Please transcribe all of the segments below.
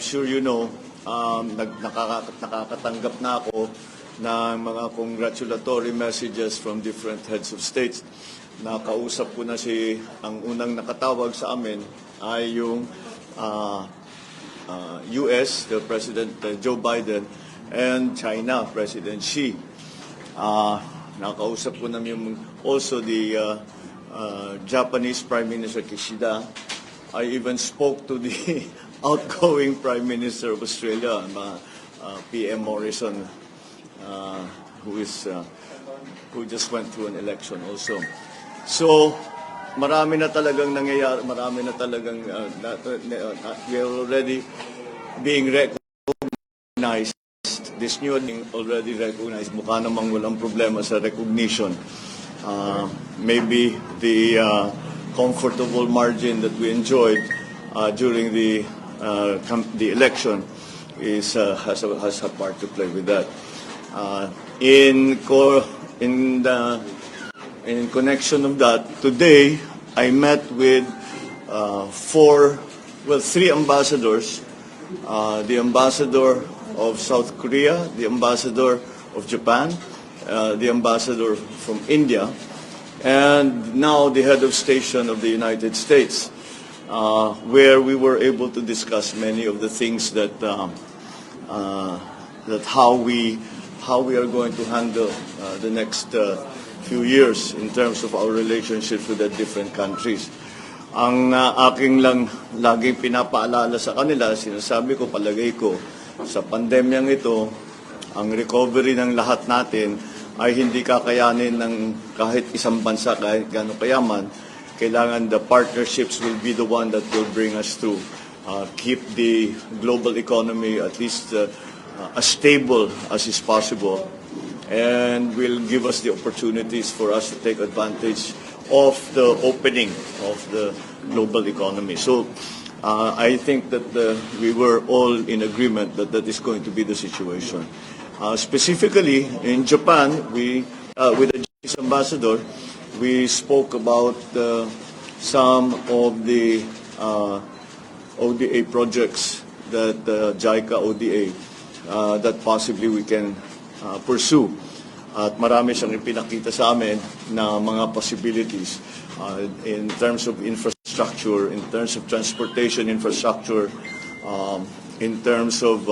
I'm sure you know, nakakatanggap na ako ng mga congratulatory messages from different heads of states. Nakausap ko na ang unang nakatawag sa amin ay yung US, the President Joe Biden, and China, President Xi. Nakausap ko na also the Japanese Prime Minister Kishida. I even spoke to the outgoing Prime Minister of Australia, PM Morrison, who just went through an election also. So, marami na talagang nangyayari, marami na talagang we are already being recognized. This new thing already recognized. Mukha namang walang problema sa recognition. Maybe the comfortable margin that we enjoyed during the election has a part to play with that. In connection of that, today I met with three ambassadors: the ambassador of South Korea, the ambassador of Japan, the ambassador from India, and now the head of station of the United States, where we were able to discuss many of the things that how we are going to handle the next few years in terms of our relationships with the different countries. Ang aking lang laging pinapaalala sa kanila, sinasabi ko, palagay ko, sa pandemyang ito, ang recovery ng lahat natin ay hindi kakayanin ng kahit isang bansa, kahit gaano kayaman. Kailangan the partnerships will be the one that will bring us through. Keep the global economy at least as stable as is possible, and will give us the opportunities for us to take advantage of the opening of the global economy. So I think that we were all in agreement that that is going to be the situation. Specifically in Japan, with the Japanese ambassador, we spoke about some of the ODA projects that JICA ODA that possibly we can pursue. At marami siyang ipinakita sa amin na mga possibilities in terms of infrastructure, in terms of transportation infrastructure, in terms of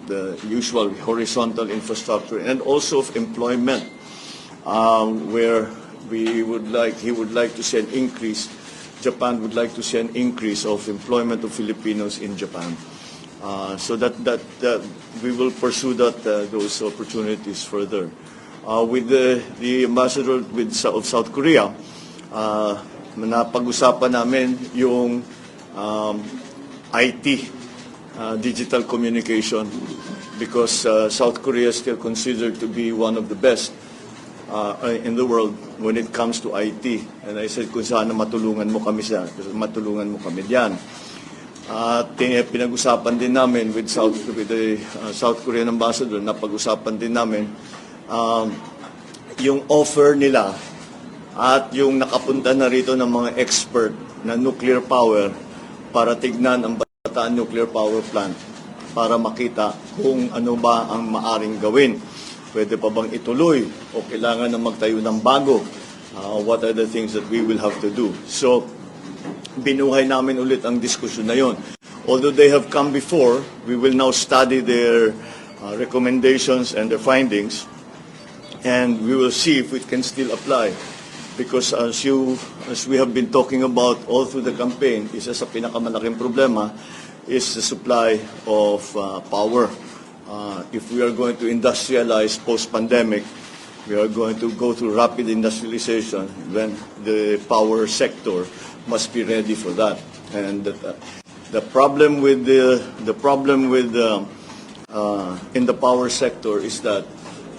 the usual horizontal infrastructure, and also of employment, where he would like to see an increase. Japan would like to see an increase of employment of Filipinos in Japan. So that we will pursue those opportunities further. With the ambassador of South Korea, napag-usapan namin yung IT, digital communication, because South Korea is still considered to be one of the best in the world when it comes to IT. And I said, kung sana matulungan mo kami diyan. At pinag-usapan din namin with the South Korean ambassador, napag-usapan din namin yung offer nila at yung nakapunta na rito ng mga expert na nuclear power para tignan ang Bataan Nuclear Power Plant para makita kung ano ba ang maaring gawin. Pwede pa bang ituloy o kailangan na magtayo ng bago? What are the things that we will have to do? So, binuhay namin ulit ang diskusyon na yon. Although they have come before, we will now study their recommendations and their findings, and we will see if it can still apply. Because as we have been talking about all through the campaign, isa sa pinakamalaking problema is the supply of power. If we are going to industrialize post-pandemic, we are going to go through rapid industrialization, then the power sector must be ready for that. And the problem in the power sector is that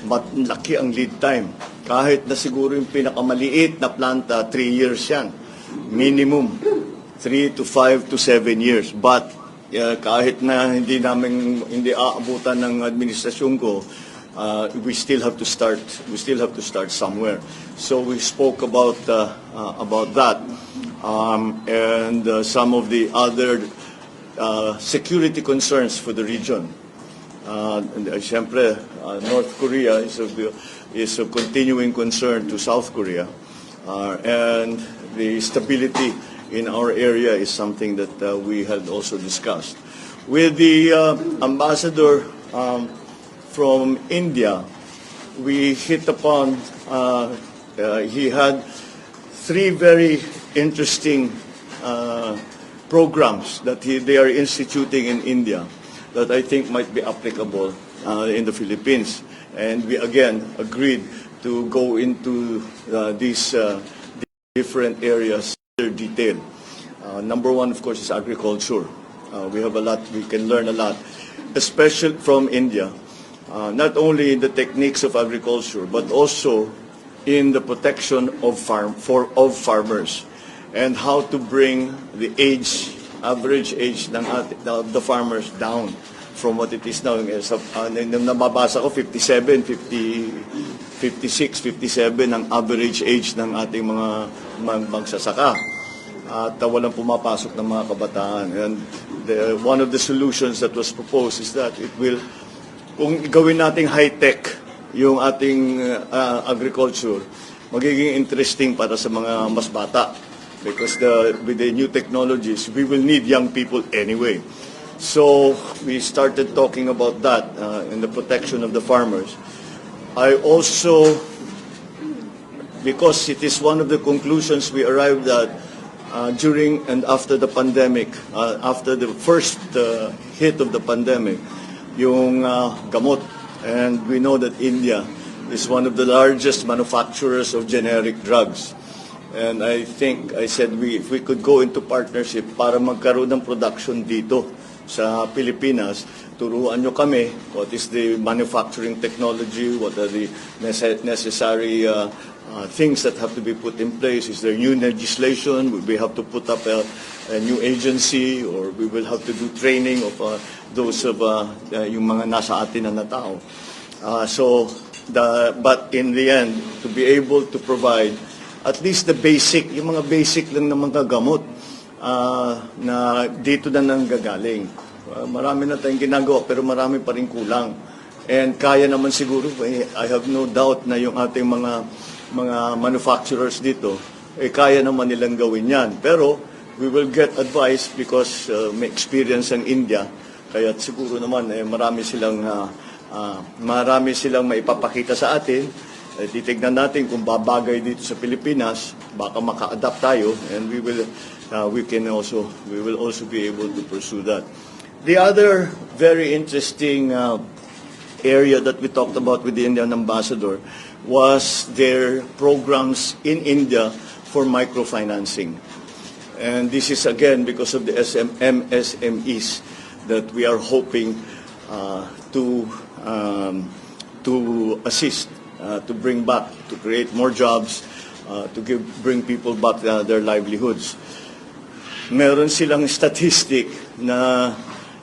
malaki ang lead time. Kahit na siguro yung pinakamaliit na planta, 3 years yan. Minimum, 3 to 5 to 7 years. But kahit na hindi aabutan ng administrasyon ko, we still have to start somewhere. So we spoke about that, and some of the other security concerns for the region. Siyempre, North Korea is a continuing concern to South Korea. And the stability in our area is something that we had also discussed. With the ambassador from India, we hit upon, he had three very interesting programs that they are instituting in India that I think might be applicable in the Philippines. And we again agreed to go into these different areas in detail. Number one, of course, is agriculture. We have a lot, we can learn a lot, especially from India, not only in the techniques of agriculture, but also in the protection of farmers and how to bring the average age of the farmers down from what it is now. Nababasa ko 57, 56, 57 ang average age ng ating mga magsasaka. At walang pumapasok ng mga kabataan. And one of the solutions that was proposed is that it will, kung gawin nating high-tech yung ating agriculture, magiging interesting para sa mga mas bata. Because with the new technologies, we will need young people anyway. So we started talking about that in the protection of the farmers. I also, because it is one of the conclusions we arrived at during and after the pandemic, after the first hit of the pandemic, yung gamot. And we know that India is one of the largest manufacturers of generic drugs. And I think, I said, if we could go into partnership para magkaroon ng production dito sa Pilipinas, turuan nyo kami what is the manufacturing technology, what are the necessary things that have to be put in place. Is there new legislation? We have to put up a new agency, or we will have to do training of those of yung mga nasa atin na tao. But in the end, to be able to provide at least the basic, yung mga basic lang na mga gamot na dito na nanggagaling. Marami na tayong ginagawa pero marami pa rin kulang. And kaya naman siguro, I have no doubt na yung ating mga manufacturers dito, kaya naman nilang gawin yan. Pero we will get advice because may experience ang India. Kaya siguro naman marami silang maipapakita sa atin. Titignan natin kung babagay dito sa Pilipinas, baka maka-adapt tayo, and we will also be able to pursue that. The other very interesting area that we talked about with the Indian ambassador was their programs in India for microfinancing. And this is again because of the MSMEs that we are hoping to assist. To bring back, to create more jobs, to bring people back their livelihoods. Meron silang statistic na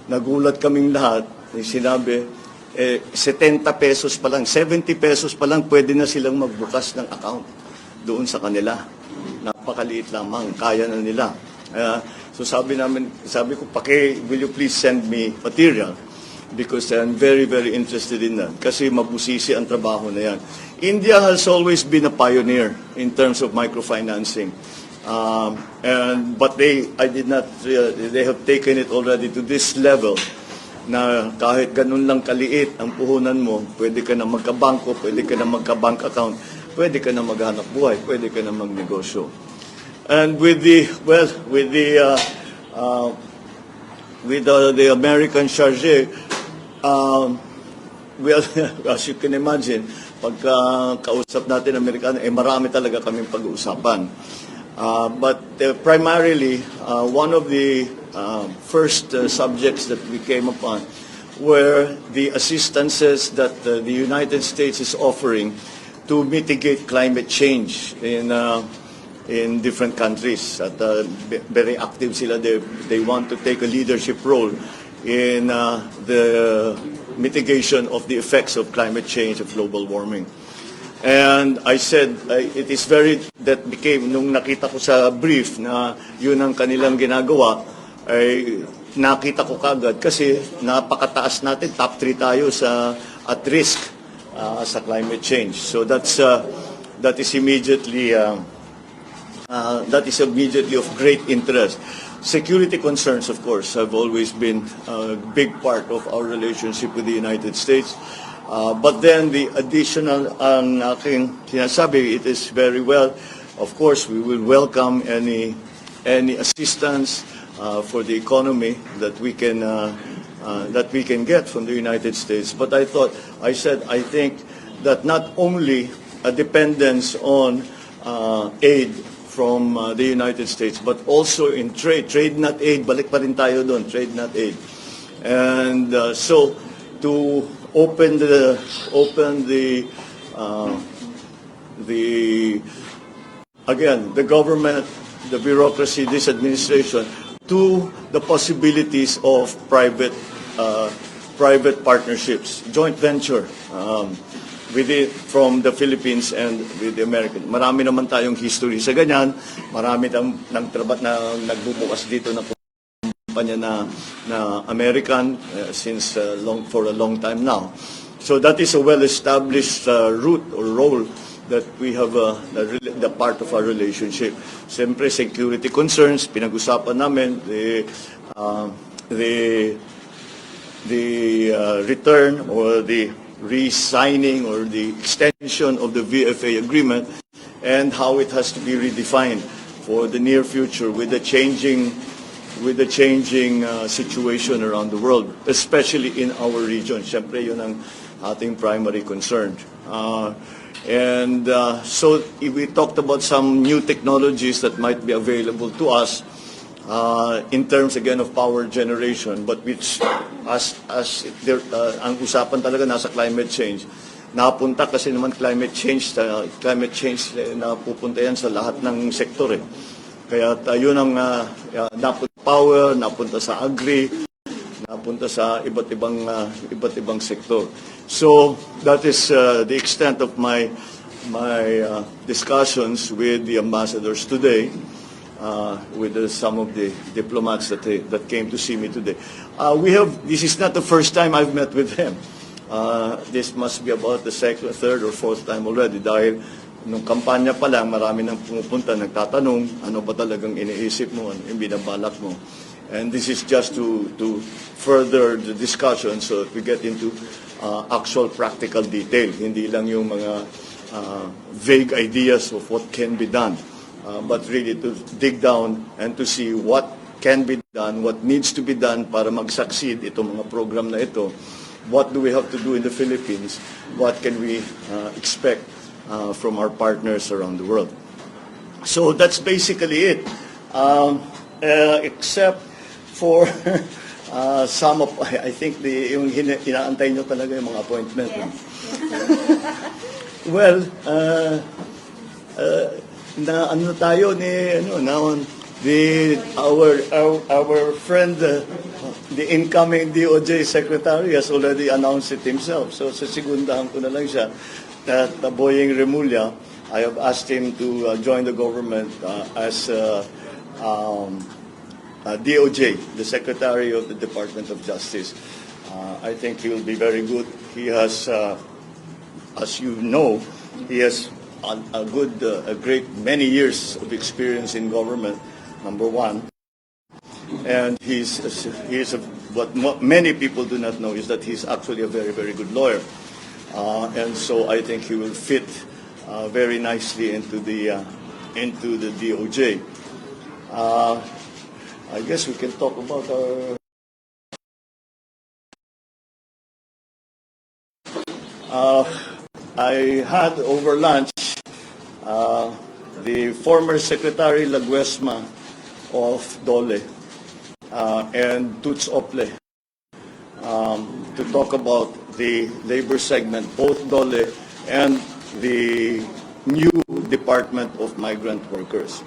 nagulat kaming lahat. Sinabi, 70 pesos pa lang, 70 pesos pa lang, pwede na silang magbukas ng account doon sa kanila. Napakaliit lamang, kaya na nila. So sabi ko, will you please send me material? Because I'm very, very interested in that. Kasi mabusisi ang trabaho na yan. India has always been a pioneer in terms of microfinancing. But they have taken it already to this level na kahit ganun lang kaliit ang puhunan mo, pwede ka na magkabangko, pwede ka na magka-bank account, pwede ka na maghanap buhay, pwede ka na magnegosyo. And with the American charge, well, as you can imagine, pagka kausap natin Amerikano, marami talaga kaming pag-uusapan. But primarily, one of the first subjects that we came upon were the assistances that the United States is offering to mitigate climate change in different countries. At very active sila. They want to take a leadership role in the mitigation of the effects of climate change, of global warming. And I said, that became, nung nakita ko sa brief na yun ang kanilang ginagawa, nakita ko kagad kasi napakataas natin, top 3 tayo sa at risk sa climate change. So that is immediately of great interest. Security concerns, of course, have always been a big part of our relationship with the United States. But then the additional ang aking sinasabi, it is very well. Of course, we will welcome any assistance for the economy that we can get from the United States. But I think that not only a dependence on aid from the United States, but also in trade not aid, balik pa rin tayo doon, trade not aid. And so to open the government, the bureaucracy, this administration, to the possibilities of private partnerships, joint venture from the Philippines and with the American. Marami naman tayong history sa ganyan. Marami ng trabat na nagbubukas dito na kumpanya na American for a long time now. So that is a well-established route or role that we have the part of our relationship. Siyempre, security concerns, pinag-usapan namin, the return or the re-signing or the extension of the VFA agreement and how it has to be redefined for the near future with the changing situation around the world, especially in our region. Siyempre, yun ang ating primary concern. So we talked about some new technologies that might be available to us in terms again of power generation, but which ang usapan talaga nasa climate change. Napunta kasi naman climate change na pupunta yan sa lahat ng sektor eh. Kaya yun ang napunta power, napunta sa agri, napunta sa iba't ibang sektor. So that is the extent of my discussions with the ambassadors today, with some of the diplomats that came to see me today. This is not the first time I've met with them. This must be about the second, third, or fourth time already dahil nung kampanya pa lang, marami nang pumupunta, nagtatanong, ano ba talagang iniisip mo, ano yung binabalak mo. And this is just to further the discussion so that we get into actual practical detail. Hindi lang yung mga vague ideas of what can be done, but really to dig down and to see what can be done, what needs to be done para mag-succeed itong mga program na ito. What do we have to do in the Philippines? What can we expect from our partners around the world? So that's basically it. Except for some of, I think yung inaantay nyo talaga yung mga appointment. Yes. Well, na ano tayo ni our friend, the incoming DOJ secretary has already announced it himself. So sa segundahan ko na lang siya that Boying Remulla, I have asked him to join the government as DOJ, the Secretary of the Department of Justice. I think he will be very good. He has, as you know, he has a great many years of experience in government, number one. And what many people do not know is that he's actually a very, very good lawyer. And so I think he will fit very nicely into the DOJ. I guess we can talk about I had over lunch the former Secretary Laguesma of Dole and Tuts Ople to talk about the labor segment, both Dole and the new Department of Migrant Workers.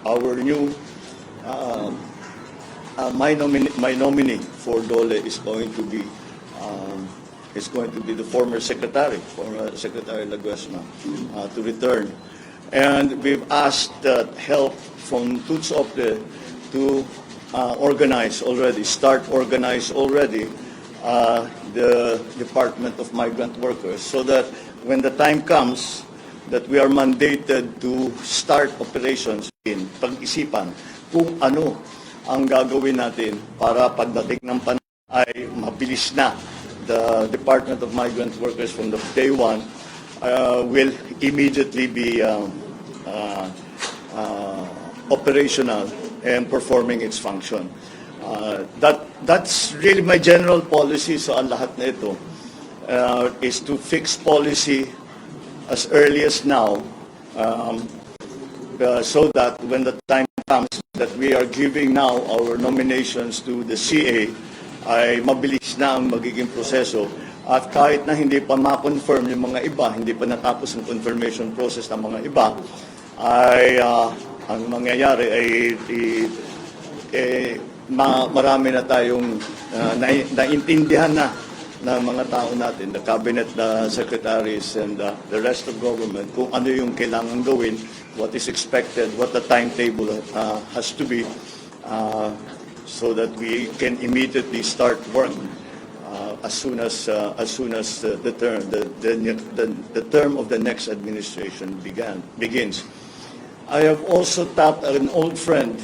Our new my nominee for Dole is going to be the former Secretary Laguesma to return, and we've asked help from Tuts Ople to start organize already the Department of Migrant Workers, so that when the time comes that we are mandated to start operations in pag-isipan kung ano ang gagawin natin para pagdating ng panahon ay mabilis na. The Department of Migrant Workers from the day one will immediately be operational and performing its function. That's really my general policy sa lahat na ito, is to fix policy as early as now, so that when the time comes that we are giving now our nominations to the CA, ay mabilis na ang magiging proseso. At kahit na hindi pa ma-confirm yung mga iba, hindi pa natapos ang confirmation process ng mga iba, ay ang mangyayari ay marami na tayong naintindihan na ng mga tao natin, the cabinet secretaries and the rest of government, kung ano yung kailangan gawin, what is expected, what the timetable has to be, so that we can immediately start work as soon as the term of the next administration begins. I have also tapped an old friend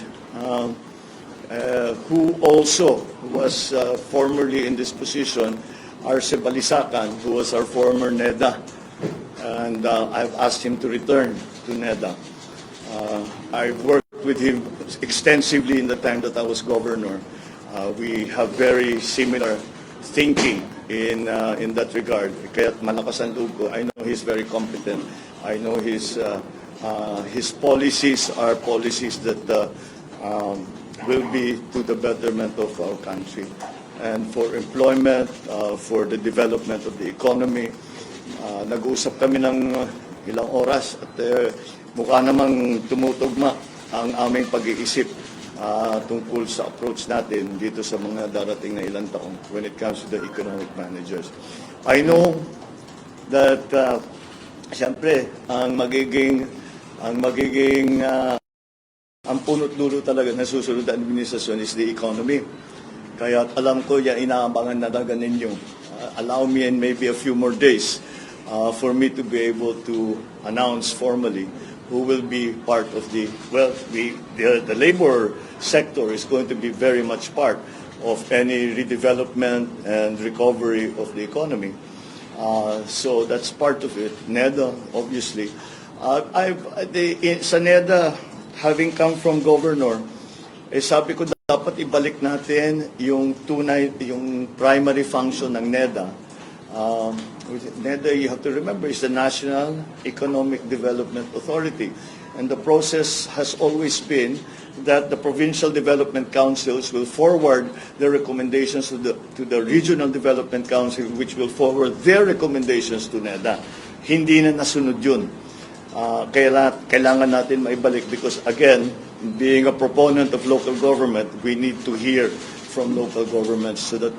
who also was formerly in this position, Arce Balisacan, who was our former NEDA, and I've asked him to return to NEDA. I've worked with him extensively in the time that I was governor. We have very similar thinking in that regard. Kaya't malakas ang loob ko. I know he's very competent. I know his policies are policies that will be to the betterment of our country and for employment, for the development of the economy. Nag-uusap kami ng ilang oras at mukha namang tumutugma ang aming pag-iisip tungkol sa approach natin dito sa mga darating na ilang taon when it comes to the economic managers. I know that siyempre ang punot dulo talaga na susunod na administrasyon is the economy. Kaya alam ko yan inaabangan na talaga ninyo. Allow me and maybe a few more days for me to be able to announce formally who will be part of the labor sector is going to be very much part of any redevelopment and recovery of the economy. So that's part of it. NEDA, obviously. Sa NEDA, having come from governor, sabi ko dapat ibalik natin yung primary function ng NEDA. NEDA, you have to remember, is the National Economic Development Authority. And the process has always been that the provincial development councils will forward their recommendations to the regional development council, which will forward their recommendations to NEDA. Hindi na nasunod yun. Kailangan natin maibalik because, again, being a proponent of local government, we need to hear from local governments so that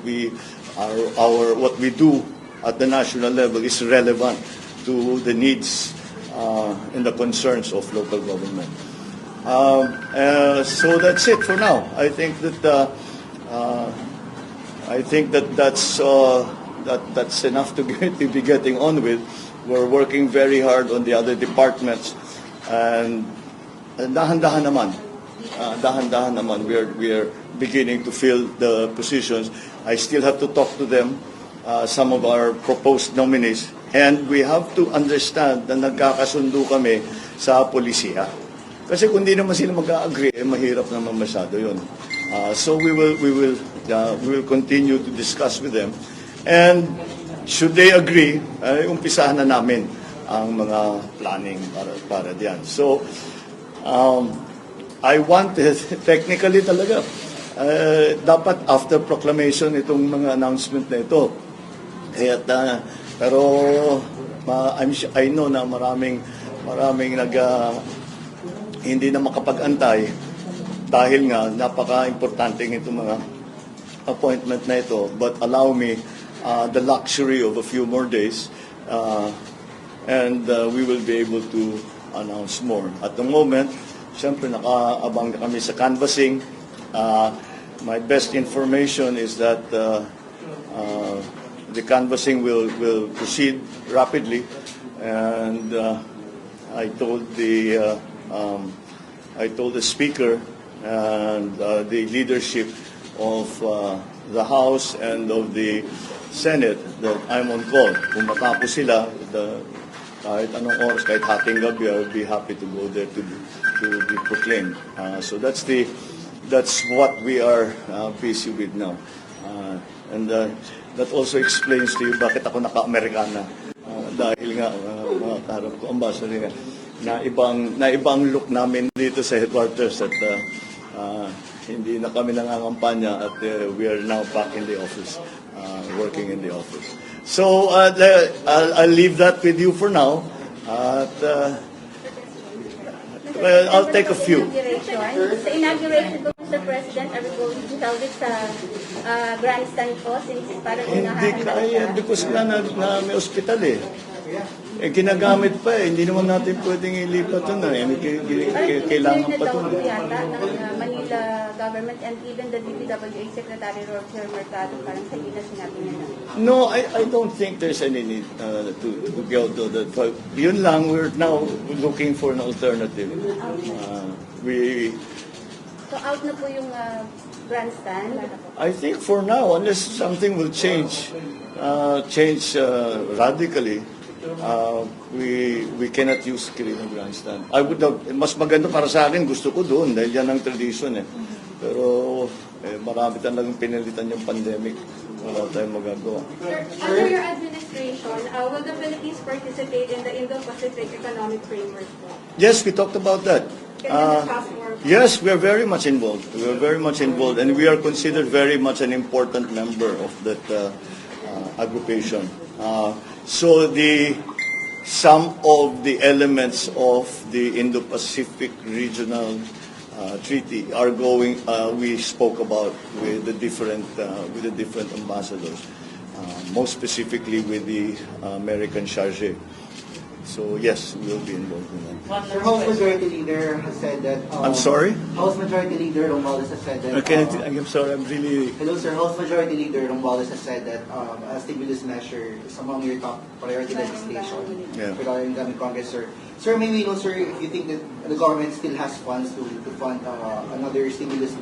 what we do at the national level is relevant to the needs and the concerns of local government. So that's it for now. I think that's enough to be getting on with. We're working very hard on the other departments, and dahan-dahan naman. We are beginning to fill the positions. I still have to talk to them, some of our proposed nominees, and we have to understand na nagkakasundo kami sa polisiya. Kasi kung di naman sila mag-agree, mahirap naman masyado yun. So we will continue to discuss with them, and should they agree, umpisahan na namin ang mga planning para diyan. So I wanted, technically talaga, dapat after proclamation itong mga announcement na ito. Pero I know na maraming hindi na makapag-antay dahil nga napaka-importante itong mga appointment na ito. But allow me the luxury of a few more days and we will be able to announce more. At the moment, siyempre nakaabang na kami sa canvassing My best information is that the canvassing will proceed rapidly, and I told the speaker and the leadership of the House and of the Senate that I'm on call. Kung matapos sila, kahit anong oras, kahit hating gabi, I'll be happy to go there to be proclaimed. So that's what we are busy with now. And that also explains to you bakit ako naka-Amerikana. Dahil nga, mga kaharap ko, ambassador nga, na ibang look namin dito sa headquarters at hindi na kami nangangampanya at we are now back in the office, working in the office. So I'll leave that with you for now. Well, I'll take a few. Sa inauguration po, Mr. President, are we going to hold it sa grandstand po since parang Hindi kaya, because nga na may ospital eh. Ginagamit pa eh. Hindi naman natin pwedeng ilipat ito na eh. Kailangan pa ito. Parang yata ng Manila government and even the DPWA Secretary Roger Mercado, parang sa na sinabi niya na. No, I don't think there's any need to go to that. Yun lang, we're now looking for an alternative. So out na po yung grandstand? I think for now, unless something will change radically, we cannot use Quirino Grandstand. I would have, mas maganda para sa akin, gusto ko doon dahil yan ang tradition eh. Pero marami talagang pinilitan yung pandemic. Wala tayong magagawa. Sir, under your administration, will the Philippines participate in the Indo-Pacific Economic Framework? Yes, we talked about that. Can you discuss more? Yes, we are very much involved. We are very much involved, and we are considered very much an important member of that aggregation. So some of the elements of the Indo-Pacific Regional Treaty are going. We spoke about with the different ambassadors, most specifically with the American charge. So yes, we will be involved in that. Sir, House Majority Leader has said that. I'm sorry. House Majority Leader Romualdez has said that. I'm sorry. I'm really. Hello, sir. House Majority Leader Romualdez has said that a stimulus measure is among your top priority legislation regarding the Congress, sir. Sir, may we know, sir, if you think that the government still has funds to fund another stimulus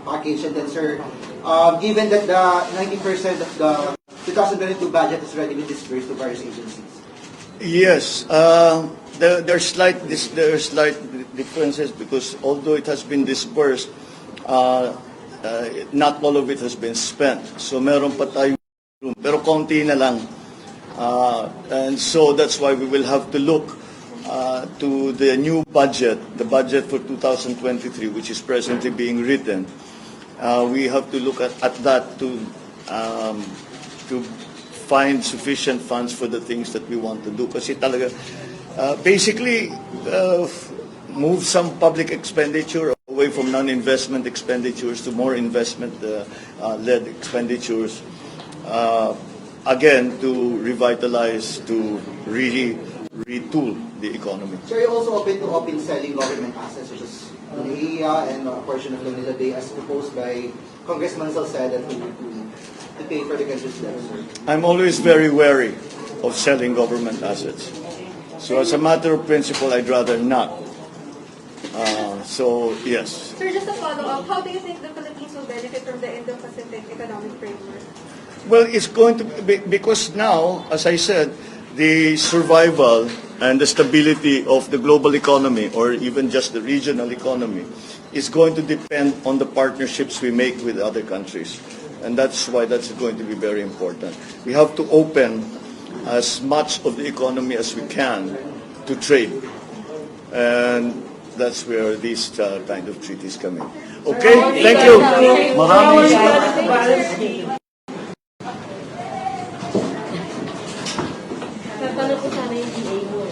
package, and then, sir, given that the 90% of the 2022 budget has already been disbursed to various agencies. Yes, there are slight differences because although it has been disbursed, not all of it has been spent. So meron pa tayong room, pero konti na lang. And so that's why we will have to look to the new budget, the budget for 2023, which is presently being written. We have to look at that to find sufficient funds for the things that we want to do. Kasi talaga, basically, move some public expenditure away from non-investment expenditures to more investment-led expenditures. Again, to revitalize, to really retool the economy. Sir, you also open selling government assets, such as Leia and a portion of Manila Bay, as proposed by Congressman Salceda to pay for the country's debt, sir. I'm always very wary of selling government assets. So as a matter of principle, I'd rather not. So, yes. Sir, just a follow-up, how do you think the Philippines will benefit from the Indo-Pacific Economic Framework? Well, it's going to be, because now, as I said, the survival and the stability of the global economy, or even just the regional economy, is going to depend on the partnerships we make with other countries. And that's why that's going to be very important. We have to open as much of the economy as we can to trade. And that's where these kind of treaties come in. Okay? Thank you. Maraming salamat. Paano po sana yung BA mo?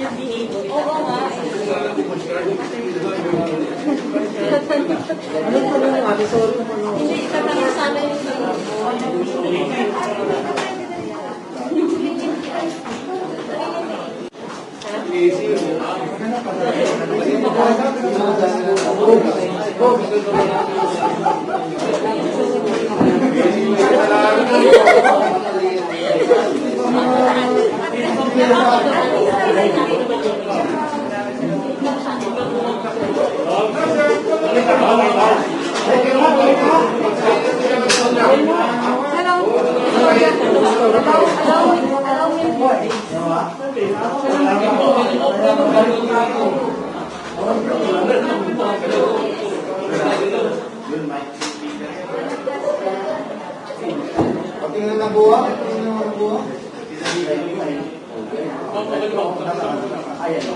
Yung BA mo? Oo nga. Hindi, tatanong sana yung BA mo. Patingin ng buwa? Patingin ng buwa? Ayan.